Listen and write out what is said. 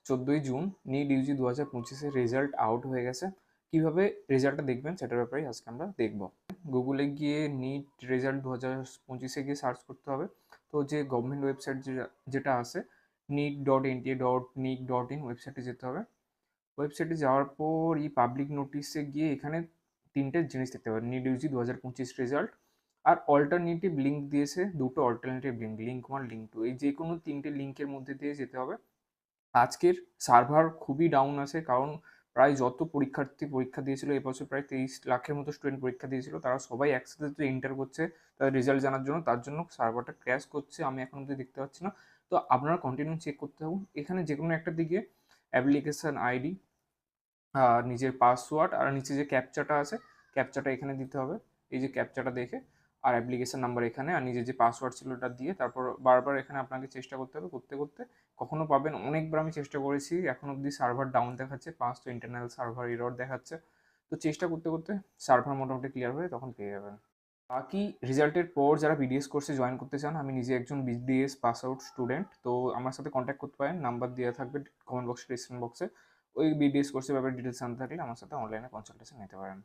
14ই June NEET UG 2025-এর result out হয়ে গেছে। কীভাবে রেজাল্টটা দেখবেন সেটার ব্যাপারেই আজকে আমরা দেখব। গুগলে গিয়ে নিট রেজাল্ট 2025-এ গিয়ে সার্চ করতে হবে। তো যে গভর্নমেন্ট ওয়েবসাইট যেটা আছে NEET.NTA.nic.in ওয়েবসাইটে যেতে হবে। ওয়েবসাইটে যাওয়ার পর এই পাবলিক নোটিশে গিয়ে এখানে তিনটে জিনিস দেখতে পাবেন, নিট ইউজি 2025 রেজাল্ট, আর অল্টারনেটিভ লিঙ্ক দিয়েছে দুটো অল্টারনেটিভ লিঙ্ক, লিঙ্ক 1 লিঙ্ক 2, এই যে কোনো তিনটে লিঙ্কের মধ্যে দিয়ে যেতে হবে। আজকের সার্ভার খুবই ডাউন আছে, কারণ প্রায় যত পরীক্ষার্থী পরীক্ষা দিয়েছিল এবছর প্রায় 23 লাখের মতো স্টুডেন্ট পরীক্ষা দিয়েছিল, তারা সবাই একসাথে তো এন্টার করছে তাদের রেজাল্ট জানার জন্য, তার জন্য সার্ভারটা ক্র্যাশ করছে, আমি এখন অব্দি দেখতে পাচ্ছি না। তো আপনারা কন্টিনিউ চেক করতে থাকুন। এখানে যে কোনো একটা দিকে অ্যাপ্লিকেশন আইডি, নিজের পাসওয়ার্ড আর নিচে যে ক্যাপচাটা আছে ক্যাপচাটা এখানে দিতে হবে, এই যে ক্যাপচাটা দেখে, আর অ্যাপ্লিকেশন নাম্বার এখানে, আর নিজের যে পাসওয়ার্ড ছিল ওটা দিয়ে তারপর বারবার এখানে আপনাকে চেষ্টা করতে হবে, করতে করতে কখনো পাবেন। অনেকবার আমি চেষ্টা করেছি, এখন অবধি সার্ভার ডাউন দেখাচ্ছে, 5 ইন্টারনাল সার্ভার এরর দেখাচ্ছে। তো চেষ্টা করতে করতে সার্ভার মোটামুটি ক্লিয়ার হয়ে তখন পেয়ে যাবেন। বাকি রেজাল্টের পর যারা বিডিএস কোর্সে জয়েন করতে চান, আমি নিজে একজন বিডিএস পাস আউট স্টুডেন্ট, তো আমার সাথে কন্ট্যাক্ট করতে পারেন, নাম্বার দেওয়া থাকবে কমেন্ট বক্সে, ডিসক্রিপশন বক্সে। ওই বিডিএস কোর্সের ব্যাপারে ডিটেলস জানতে থাকলে আমার সাথে অনলাইনে কনসালটেশন নিতে পারেন।